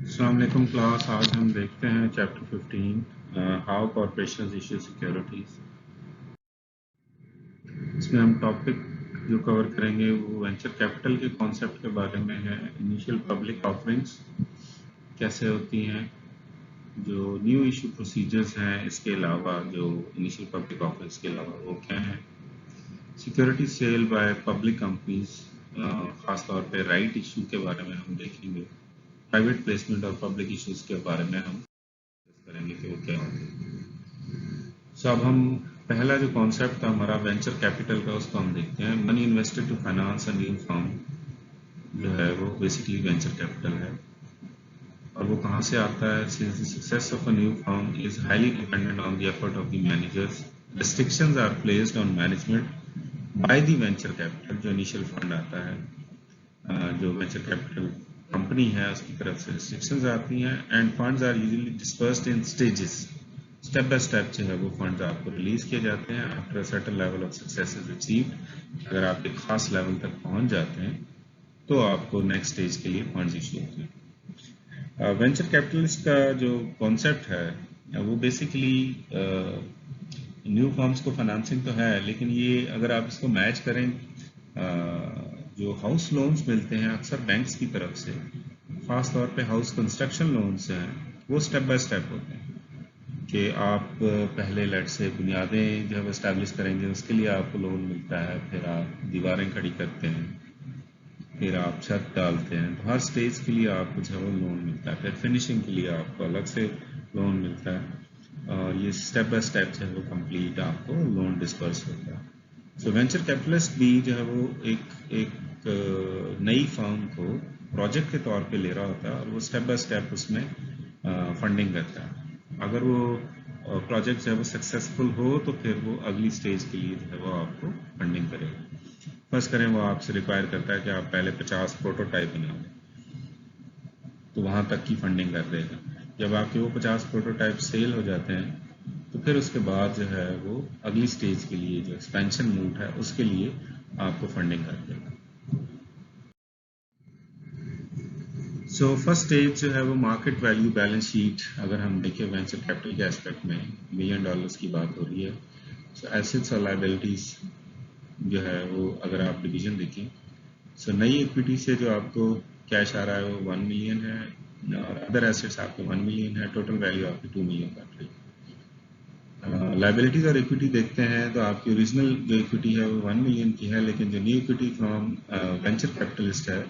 अस्सलाम वालेकुम क्लास। आज हम देखते हैं chapter 15 how corporations issue securities. इसमें हम टॉपिक जो कवर करेंगे वो वेंचर कैपिटल के कॉन्सेप्ट के बारे में है। इनिशियल पब्लिक ऑफरिंग्स कैसे होती हैं, जो न्यू इशू प्रोसीजर्स हैं, इसके अलावा जो इनिशियल पब्लिक ऑफरिंग्स के अलावा वो क्या हैं, security sale by public companies, खासतौर पे राइट इशू के बारे में हम देखेंगे। प्राइवेट प्लेसमेंट और पब्लिक इश्यूज के बारे में हम करेंगे कि वो क्या होते हैं। सो अब हम पहला जो कॉन्सेप्ट था हमारा वेंचर कैपिटल का, उसको हम देखते हैं। Money invested to finance a new firm जो है वो बेसिकली वेंचर कैपिटल है। और वो कहाँ से आता है? Since the success of a new firm is highly dependent on the effort of the managers, restrictions are placed on management by the venture capital. जो इनिशियल फंड आता है, जो वेंचर कैपिटल कंपनी है उसकी तरफ से रिस्ट्रिक्शंस आती हैं and funds are usually dispersed in stages. Step by step जो है वो फंड्स आपको रिलीज किए जाते हैं after certain level of success is achieved. अगर आप एक खास लेवल तक पहुंच जाते हैं तो आपको नेक्स्ट स्टेज के लिए फंड्स इशू होते हैं। वेंचर कैपिटलिस्ट का जो कॉन्सेप्ट है वो बेसिकली न्यू फर्म्स को फाइनेंसिंग तो है, लेकिन ये अगर आप इसको मैच करें, जो हाउस लोन्स मिलते हैं अक्सर बैंक्स की तरफ से, खास तौर पे हाउस कंस्ट्रक्शन लोन्स हैं, वो स्टेप बाय स्टेप होते हैं कि आप पहले लेट से बुनियादें जब इस्टेब्लिश करेंगे उसके लिए आपको लोन मिलता है, फिर आप दीवारें खड़ी करते हैं, फिर आप छत डालते हैं, तो हर स्टेज के लिए आपको जो है वो लोन मिलता है, फिर फिनिशिंग के लिए आपको अलग से लोन मिलता है, और ये स्टेप बाय स्टेप जो है वो कंप्लीट आपको लोन डिस्पर्स होता है। सो वेंचर कैपिटलिस्ट भी जो है वो एक नई फर्म को प्रोजेक्ट के तौर पे ले रहा होता है और वो स्टेप बाय स्टेप उसमें फंडिंग करता है। अगर वो प्रोजेक्ट जो है वो सक्सेसफुल हो तो फिर वो अगली स्टेज के लिए जो है वो आपको फंडिंग करेगा। फर्स्ट करें वो आपसे रिक्वायर करता है कि आप पहले 50 प्रोटोटाइप बनाओ, तो वहां तक की फंडिंग कर देगा। जब आपके वो 50 प्रोटोटाइप सेल हो जाते हैं तो फिर उसके बाद जो है वो अगली स्टेज के लिए जो एक्सपेंशन रूट है उसके लिए आपको फंडिंग कर देगा। सो फर्स्ट स्टेज जो है वो मार्केट वैल्यू बैलेंस शीट। अगर हम देखें वेंचर कैपिटल के एस्पेक्ट में $1 मिलियन की बात हो रही है। सो एसेट्स और लायबिलिटीज जो है वो अगर आप डिवीजन देखें, सो नई इक्विटी से जो आपको कैश आ रहा है वो 1 मिलियन है, और अदर एसेट्स आपके 1 मिलियन है, टोटल वैल्यू आपकी 2 मिलियन बन रही है। लाइबिलिटीज और इक्विटी देखते हैं तो आपकी ओरिजिनल जो इक्विटी है वो 1 मिलियन की है, लेकिन जो new equity from venture capitalist है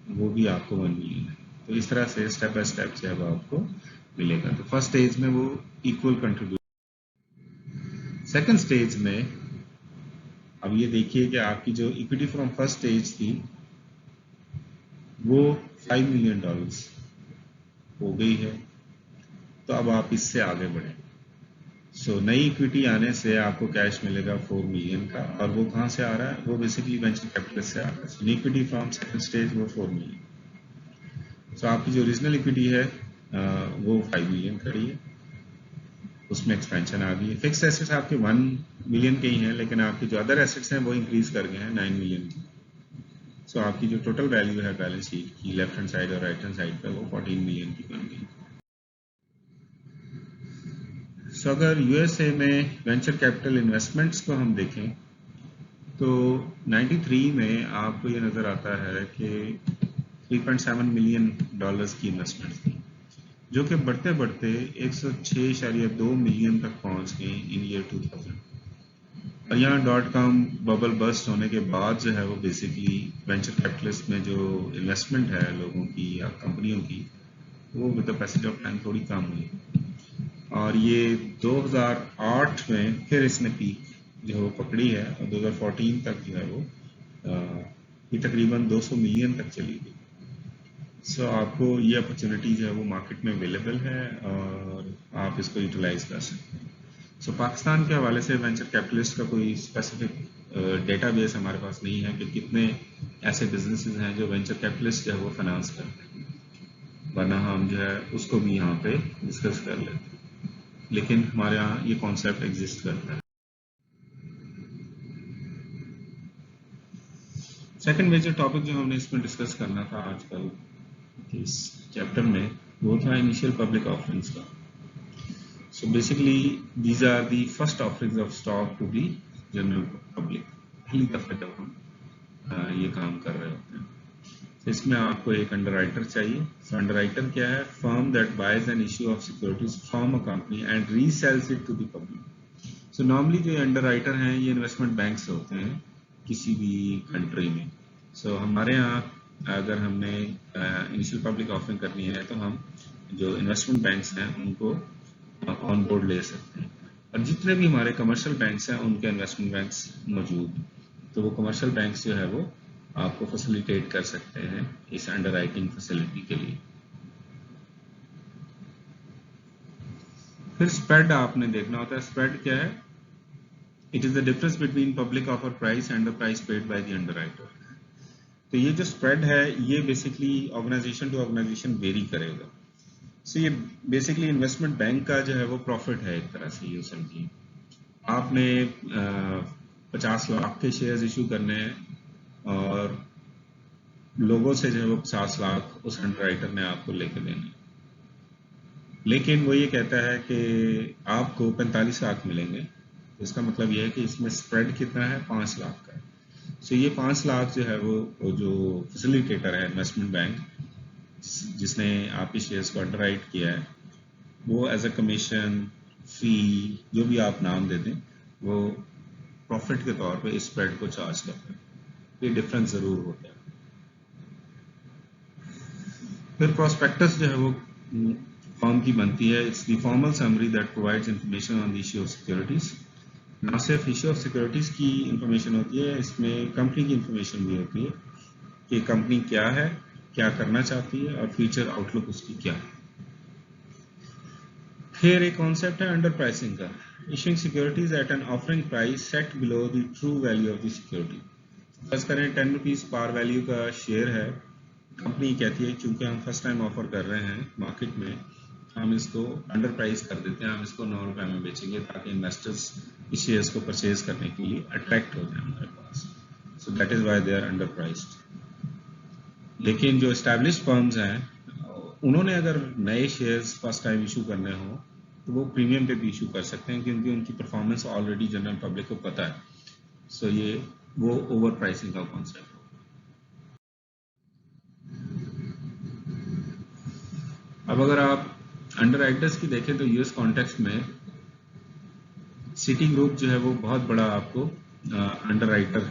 वो भी आपको 1 मिलियन है। तो इस तरह से स्टेप बाय स्टेप जो है वो आपको मिलेगा। तो फर्स्ट स्टेज में वो इक्वल कंट्रीब्यूट। सेकंड स्टेज में अब ये देखिए कि आपकी जो इक्विटी फ्रॉम फर्स्ट स्टेज थी वो $5 मिलियन हो गई है, तो अब आप इससे आगे बढ़े। सो नई इक्विटी आने से आपको कैश मिलेगा 4 मिलियन का, और वो कहाँ से आ रहा है? वो बेसिकली वेंचर कैपिटल से आ रहा है। सो इक्विटी फ्रॉम सेकंड स्टेज वो 4 मिलियन। सो आपकी जो ओरिजिनल इक्विटी है वो 5 मिलियन खड़ी है, उसमें एक्सपेंशन आ गई है। फिक्स एसेट्स आपके 1 मिलियन के ही हैं, लेकिन आपके जो अदर एसेट्स हैं वो इंक्रीज कर गए हैं 9 मिलियन की। सो आपकी जो टोटल वैल्यू है बैलेंस शीट की लेफ्ट हैंड साइड और राइट हैंड साइड पे वो 14 मिलियन की बन गई। सो अगर यूएसए में वेंचर कैपिटल इन्वेस्टमेंट्स को हम देखें तो 93 में आपको ये नज़र आता है कि $3.7 मिलियन की इन्वेस्टमेंट थी, जो कि बढ़ते बढ़ते 106.2 मिलियन तक पहुंच गई इन ईयर 2000। और यहाँ .com बबल बस्ट होने के बाद जो है वो बेसिकली वेंचर कैपिटलिस्ट में जो इन्वेस्टमेंट है लोगों की या कंपनियों की, वो with the passage of time थोड़ी कम हुई, और ये 2008 में फिर इसने पीक जो वो पकड़ी है, और 2014 तक जो है वो ये तकरीबन 200 मिलियन तक चली गई। सो आपको ये अपॉर्चुनिटी जो है वो मार्केट में अवेलेबल है और आप इसको यूटिलाइज कर सकते हैं। सो पाकिस्तान के हवाले से वेंचर कैपिटलिस्ट का कोई स्पेसिफिक डेटाबेस हमारे पास नहीं है कि कितने ऐसे बिजनेसेस हैं जो वेंचर कैपिटलिस्ट जो है वो फाइनेंस करते हैं, वरना हम जो है उसको भी यहाँ पे डिस्कस कर लेते हैं, लेकिन हमारे यहाँ ये कॉन्सेप्ट एग्जिस्ट करता है। सेकंड मेजर टॉपिक जो हमने इसमें डिस्कस करना था आजकल इस चैप्टर में, वो था इनिशियल पब्लिक ऑफरिंग्स का। So basically these are the first offerings of stock to the general public. पहली दफा जब हम ये काम कर रहे होते हैं, तो इसमें आपको एक अंडरराइटर चाहिए। सो अंडरराइटर क्या है? Firm that buys an issue of securities from a company and resells it to the public. So normally जो अंडरराइटर हैं ये इन्वेस्टमेंट बैंक से होते हैं किसी भी कंट्री में। सो हमारे यहाँ अगर हमने इनिशियल पब्लिक ऑफरिंग करनी है तो हम जो इन्वेस्टमेंट बैंक्स हैं उनको ऑन बोर्ड ले सकते हैं, और जितने भी हमारे कमर्शियल बैंक्स हैं उनके इन्वेस्टमेंट बैंक्स मौजूद हैं, तो वो कमर्शियल बैंक्स जो है वो आपको फैसिलिटेट कर सकते हैं इस अंडरराइटिंग फैसिलिटी के लिए। फिर स्प्रेड आपने देखना होता है। स्प्रेड क्या है? It is the difference between public offer price and the price paid by the underwriter. तो ये जो स्प्रेड है ये basically organisation to organisation vary करेगा। सो ये बेसिकली इन्वेस्टमेंट बैंक का जो है वो प्रॉफिट है एक तरह से, ये समझिए। आपने 50 लाख के शेयर्स इशू करने हैं और लोगों से जो है वो 50 लाख उस अंडरराइटर ने आपको लेके देने, लेकिन वो ये कहता है कि आपको 45 लाख मिलेंगे। इसका मतलब ये है कि इसमें स्प्रेड कितना है? 5 लाख का। सो ये 5 लाख जो है वो जो फैसिलिटेटर है इन्वेस्टमेंट बैंक जिसने आपके शेयर्स को अंडरराइट किया है, वो एज अ कमीशन फी जो भी आप नाम दे दें वो प्रॉफिट के तौर पे इस स्प्रेड को चार्ज करते हैं। ये डिफरेंस जरूर होता है। फिर प्रोस्पेक्टस जो है वो फॉर्म की बनती है। It's the formal summary that provides information on the issue of securities. ना सिर्फ इश्यू ऑफ सिक्योरिटीज की इंफॉर्मेशन होती है, इसमें कंपनी की इंफॉर्मेशन भी होती है कि कंपनी क्या है, क्या करना चाहती है और फ्यूचर आउटलुक उसकी क्या है। फिर एक कॉन्सेप्ट है अंडर प्राइसिंग का। Issuing securities at an offering price set below the true value of the security. फर्ज करें 10 रुपीज पार वैल्यू का शेयर है, कंपनी कहती है चूंकि हम फर्स्ट टाइम ऑफर कर रहे हैं मार्केट में, हम इसको अंडर प्राइस कर देते हैं, हम इसको 9 रुपए में बेचेंगे ताकि इन्वेस्टर्स इस शेयर्स को परचेज करने के लिए अट्रैक्ट हो जाए हमारे पास। So that is why they are underpriced. लेकिन जो एस्टैब्लिश्ड फर्म्स हैं उन्होंने अगर नए शेयर्स फर्स्ट टाइम इशू करने हो तो वो प्रीमियम पे भी इशू कर सकते हैं क्योंकि उनकी परफॉर्मेंस ऑलरेडी जनरल पब्लिक को पता है। सो ये वो ओवर प्राइसिंग का कॉन्सेप्ट है। अब अगर आप अंडरराइटर्स की देखें तो यूएस कॉन्टेक्स्ट में सिटी ग्रुप जो है वो बहुत बड़ा आपको अंडरराइटर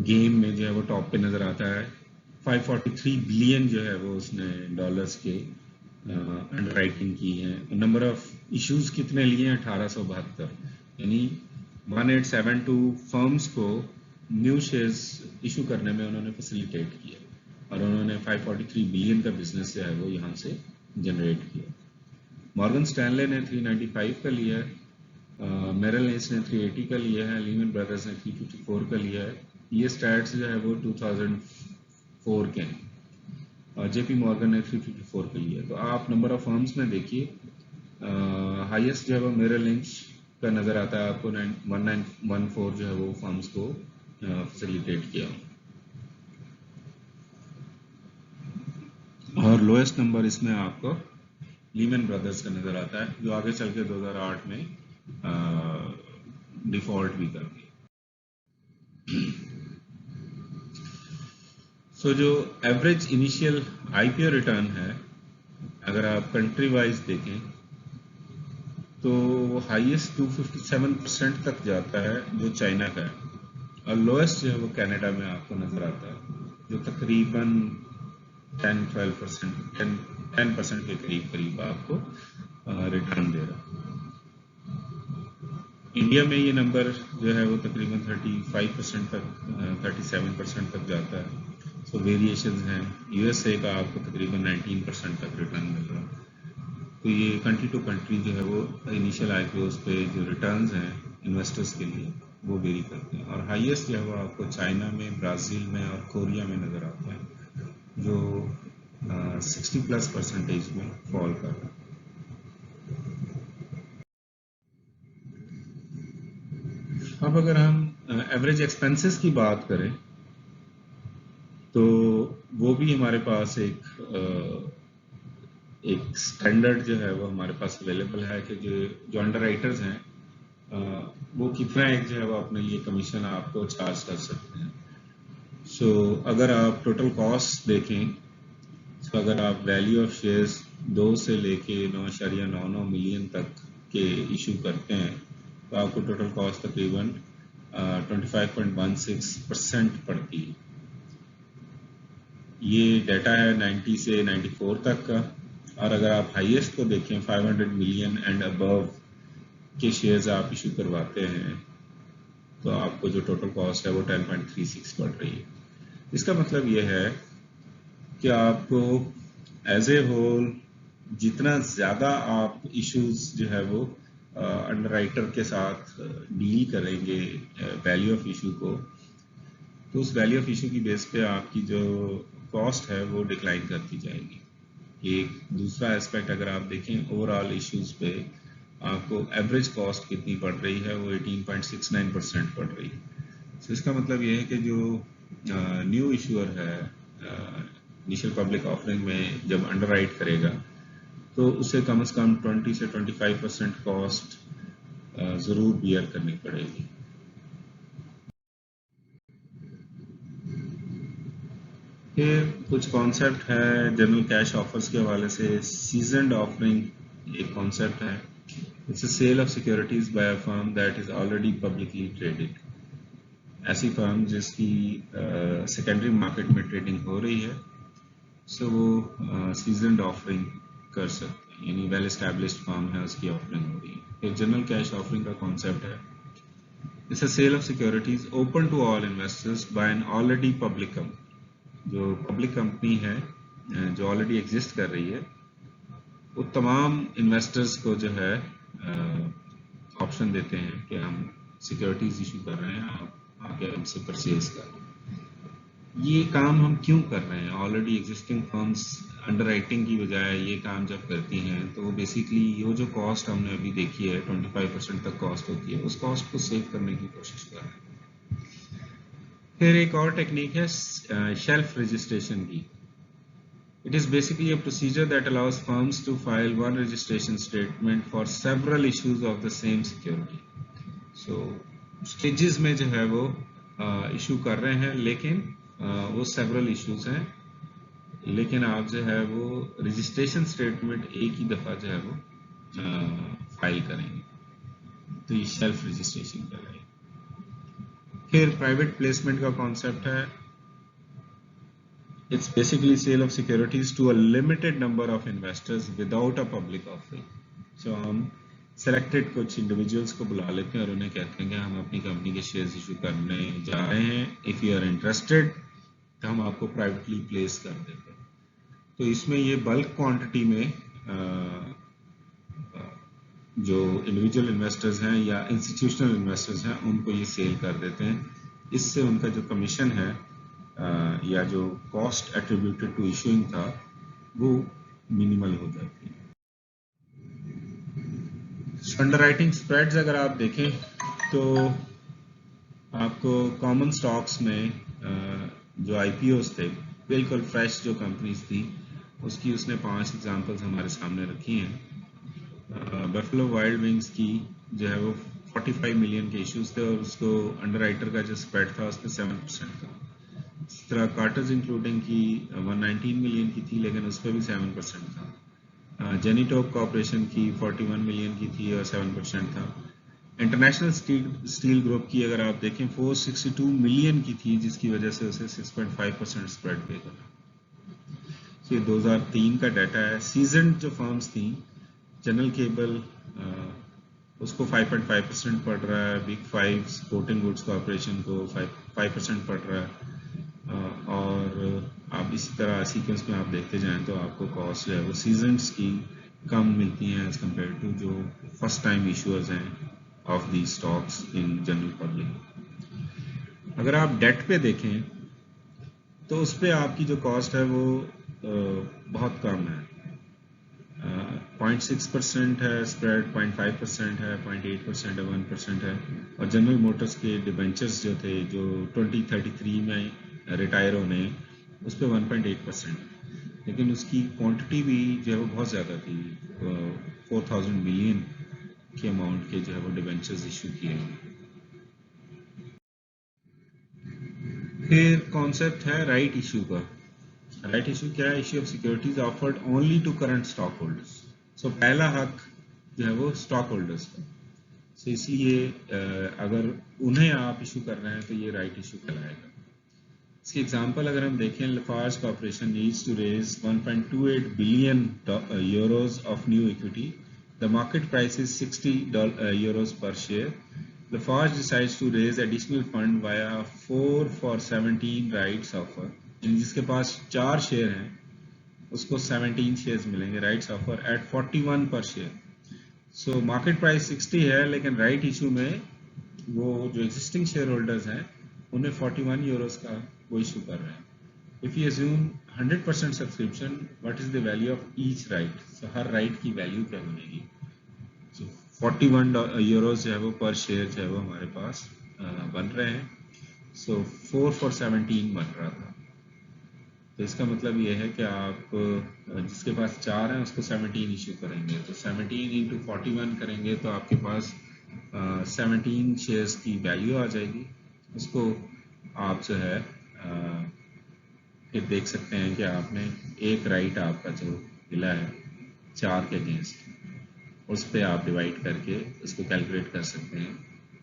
गेम में जो है वो टॉप पे नजर आता है। 543 बिलियन जो है वो उसने डॉलर्स के अंडरराइटिंग की है। नंबर ऑफ इश्यूज कितने लिए हैं? 1872, यानी 1872 फर्म्स को न्यू शेयर्स इशू करने में उन्होंने फैसिलिटेट किया और उन्होंने 543 बिलियन का बिजनेस जो है वो यहाँ से जनरेट किया। मॉर्गन स्टैनले ने 395 का लिया है, मेरिल लिंच ने 380 का लिया है, लीमन ब्रदर्स ने 354 का लिया है। ये स्टैट्स जो है वो 2004 के हैं और जेपी मॉर्गन ने 354 के लिए। तो आप नंबर ऑफ फर्म्स में देखिए, हाईएस्ट जो है वो मेरिल लिंच का नजर आता है आपको, 1914 जो है वो फर्म्स को फैसिलिटेट किया, और लोएस्ट नंबर इसमें आपको लीमन ब्रदर्स का नजर आता है जो आगे चल के 2008 में डिफॉल्ट भी कर दिया। सो जो एवरेज इनिशियल आईपीओ रिटर्न है अगर आप कंट्री वाइज देखें तो हाईएस्ट 257% तक जाता है जो चाइना का है, और लोएस्ट जो है वो कनाडा में आपको नजर आता है जो तकरीबन 10% के करीब आपको रिटर्न दे रहा है। इंडिया में ये नंबर जो है वो तकरीबन 35% तक 37% तक जाता है। सो वेरिएशंस हैं। यूएसए का आपको तकरीबन 19% तक रिटर्न मिल रहा है। तो ये कंट्री टू कंट्री जो है वो इनिशियल आईपीओस पे जो रिटर्न्स हैं इन्वेस्टर्स के लिए वो वेरी करते हैं, और हाईएस्ट जो है वो आपको चाइना में, ब्राज़ील में और कोरिया में नज़र आता है जो 60+ % में फॉल कर रहा है। अब अगर हम एवरेज एक्सपेंसेस की बात करें तो वो भी हमारे पास एक स्टैंडर्ड जो है वो हमारे पास अवेलेबल है कि जो अंडरराइटर्स हैं वो कितना एक जो है वो अपने लिए कमीशन आपको चार्ज कर सकते हैं। सो अगर आप टोटल कॉस्ट देखें, तो अगर आप वैल्यू ऑफ शेयर्स 2 से लेके 9.99 मिलियन तक के इशू करते हैं तो आपको टोटल कॉस्ट तकरीबन 25.16% पड़ती है। ये डाटा है 90 से 94 तक का। और अगर आप हाईएस्ट को देखें 500 मिलियन एंड अबव के शेयर्स आप इशू करवाते हैं तो आपको जो टोटल कॉस्ट है वो 10.36 पड़ रही है। इसका मतलब ये है कि आपको एज ए होल जितना ज़्यादा आप इश्यूज जो है वो अंडरराइटर के साथ डील करेंगे वैल्यू ऑफ इशू को, तो उस वैल्यू ऑफ इशू की बेस पे आपकी जो कॉस्ट है वो डिक्लाइन करती जाएगी। एक दूसरा एस्पेक्ट अगर आप देखें ओवरऑल इश्यूज पे आपको एवरेज कॉस्ट कितनी पड़ रही है वो 18.69% पड़ रही है। तो इसका मतलब ये है कि जो न्यू इशूअर है इनिशियल पब्लिक ऑफरिंग में जब अंडरराइट करेगा तो उसे कम से कम 20 से 25% कॉस्ट ज़रूर बियर करनी पड़ेगी। फिर कुछ कॉन्सेप्ट है जनरल कैश ऑफर्स के हवाले से। सीजनड ऑफरिंग एक कॉन्सेप्ट है। It's a sale of securities by a firm that is already publicly traded. ऐसी फर्म जिसकी सेकेंडरी मार्केट में ट्रेडिंग हो रही है सो वो सीजनड ऑफरिंग कर सकते हैं, यानी वेल एस्टैब्लिश्ड फर्म है उसकी ऑफरिंग हो रही है। फिर जनरल कैश ऑफरिंग का कॉन्सेप्ट है it's a sale of securities open to all investors by an already public company. जो पब्लिक कंपनी है जो ऑलरेडी एग्जिस्ट कर रही है वो तमाम इन्वेस्टर्स को जो है ऑप्शन देते हैं कि हम सिक्योरिटीज इशू कर रहे हैं, आप आके हमसे परचेज कर। ये काम हम क्यों कर रहे हैं? ऑलरेडी एग्जिस्टिंग फर्म्स अंडरराइटिंग की बजाय ये काम जब करती हैं तो बेसिकली ये जो कॉस्ट हमने अभी देखी है 25% तक कॉस्ट होती है, उस कॉस्ट को सेव करने की कोशिश कर रहे हैं। फिर एक और टेक्निक है शेल्फ रजिस्ट्रेशन की। It is basically a procedure that allows firms to file one registration statement for several issues of the same security. So stages में जो है वो इशू कर रहे हैं, लेकिन वो सेवरल इश्यूज हैं, लेकिन आप जो है वो रजिस्ट्रेशन स्टेटमेंट एक ही दफ़ा जो है वो फाइल करेंगे, तो ये शेल्फ रजिस्ट्रेशन कर रहे हैं। फिर प्राइवेट प्लेसमेंट का कॉन्सेप्ट है। It's basically sale of securities to a limited number of investors without a public offering. So हम selected कुछ individuals को बुला लेते हैं और उन्हें कहते हैं कि हम अपनी कंपनी के शेयर्स इशू करने जा रहे हैं, if you are interested तो हम आपको प्राइवेटली प्लेस कर देते हैं। तो इसमें ये बल्क क्वांटिटी में जो इंडिविजुअल इन्वेस्टर्स हैं या इंस्टीट्यूशनल इन्वेस्टर्स हैं उनको ये सेल कर देते हैं। इससे उनका जो कमीशन है या जो कॉस्ट एट्रीब्यूटेड टू इशूइंग था वो मिनिमल हो जाती है। अंडरराइटिंग स्प्रेड्स अगर आप देखें तो आपको कॉमन स्टॉक्स में जो आईपीओस थे, बिल्कुल फ्रेश जो कंपनीज थी उसकी उसने 5 एग्जांपल्स हमारे सामने रखी हैं। बफेलो वाइल्ड विंग्स की जो है वो 45 मिलियन के इश्यूज थे और उसको अंडरराइटर का जो स्प्रेड था उसमें 7% था। इस तरह कार्टर्स इंक्लूडिंग की 119 मिलियन की थी लेकिन उस पर भी 7% था। जेनीटॉप कॉर्पोरेशन की 41 मिलियन की थी और 7% था। इंटरनेशनल स्टील ग्रुप की अगर आप देखें 462 मिलियन की थी जिसकी वजह से उसे 6.5% स्प्रेड पे करा। ये 2003 का डाटा है। सीजन जो फर्म्स थी जनरल केबल उसको 5.5% पड़ रहा है, बिग 5 स्पोर्टिंग गुड्स कॉर्पोरेशन को 5% पड़ रहा है। और आप इसी तरह सीक्वेंस में आप देखते जाएं तो आपको कॉस्ट जो है वो सीजन्स की कम मिलती हैं एज कम्पेयर टू जो फर्स्ट टाइम इशूअर्स हैं of the stocks in general public. अगर आप डेट पे देखें तो उस पर आपकी जो कॉस्ट है वो बहुत कम है। 0.6% है स्प्रेड, 0.5% है, 0.8% है, 1% है। और जनरल मोटर्स के डिबेंचर्स जो थे जो 2033 में रिटायर होने उस पर 1.8%, लेकिन उसकी क्वांटिटी भी जो है वो बहुत ज़्यादा थी, 4000 बिलियन के अमाउंट के जो है वो डिबेंचर्स इशू किए हैं। फिर कॉन्सेप्ट है राइट इशू का। राइट इशू क्या है? Issue of securities offered only to current stockholders. So पहला हक जो है वो स्टॉक होल्डर्स का, सो इसलिए अगर उन्हें आप इशू कर रहे हैं तो ये राइट इशू कहलाएगा। इसकी एग्जांपल अगर हम देखें, Lafarge corporation needs to raise 1.28 billion euros of new equity. The market price is 60 euros per share. Lafarge decides to raise additional fund via 4 for 17 rights offer. जिसके पास 4 शेयर हैं उसको 17 shares मिलेंगे rights offer eight 41 पर share. So market price 60 है, लेकिन right issue में वो जो एग्जिस्टिंग शेयर होल्डर्स हैं उन्हें 41 यूरोस का वो इशू कर रहे हैं। If you assume 100% subscription, what is the value of each right? So her right की वैल्यू क्या बनेगी? सो 41 यूरोस जो है वो पर शेयर जो है वो हमारे पास बन रहे हैं। सो 4 for 17 बन रहा था, तो इसका मतलब ये है कि आप जिसके पास 4 हैं उसको 17 इशू करेंगे, तो 17 इंटू 41 करेंगे तो आपके पास 17 शेयर्स की वैल्यू आ जाएगी। उसको आप जो है फिर देख सकते हैं कि आपने एक राइट आपका जो मिला है 4 के अगेंस्ट, उस पर आप डिवाइड करके उसको कैलकुलेट कर सकते हैं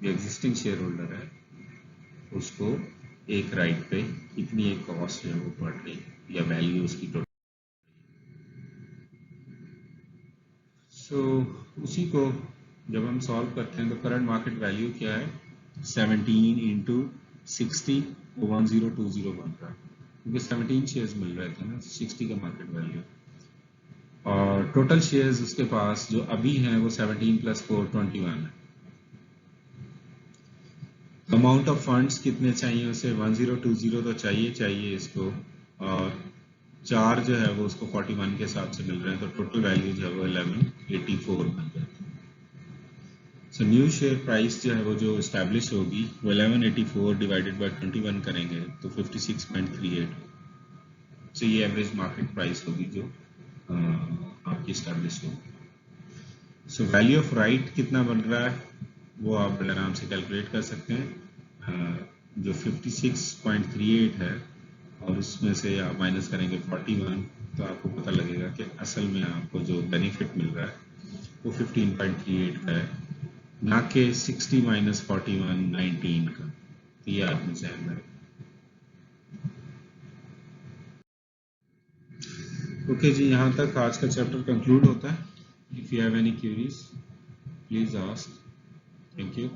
जो एग्जिस्टिंग शेयर होल्डर है उसको एक राइट पे कितनी एक कॉस्ट है वो पड़ रही है या वैल्यू उसकी टोटल। सो उसी को जब हम सॉल्व करते हैं तो करंट मार्केट वैल्यू क्या है? 17 इंटू 60 वो 1020 बन रहा है, क्योंकि 17 शेयर्स मिल रहे थे ना, 60 का मार्केट वैल्यू। और टोटल शेयर्स उसके पास जो अभी हैं वो 17 प्लस 4 21 है। अमाउंट ऑफ फंड्स कितने चाहिए उसे? 1020 तो चाहिए इसको, और 4 जो है वो उसको 41 के हिसाब से मिल रहे हैं, तो टोटल वैल्यू जो है वो 1184 बन जाती है। सो न्यू शेयर प्राइस जो है वो जो इस्टेब्लिश होगी वो 1184 डिवाइडेड बाय 21 करेंगे तो 56.38। सो ये एवरेज मार्केट प्राइस होगी जो आपकी इस्टेब्लिश होगी। सो वैल्यू ऑफ राइट कितना बन रहा है वो आप बड़े आराम से कैलकुलेट कर सकते हैं। जो 56.38 है और उसमें से आप माइनस करेंगे 41, तो आपको पता लगेगा कि असल में आपको जो बेनिफिट मिल रहा है वो 15.38 का है, ना कि 60 माइनस 41 19 का। तो ये आपने ध्यान में रखना। ओके जी, यहाँ तक आज का चैप्टर कंक्लूड होता है। If you have any curies please ask. Thank you.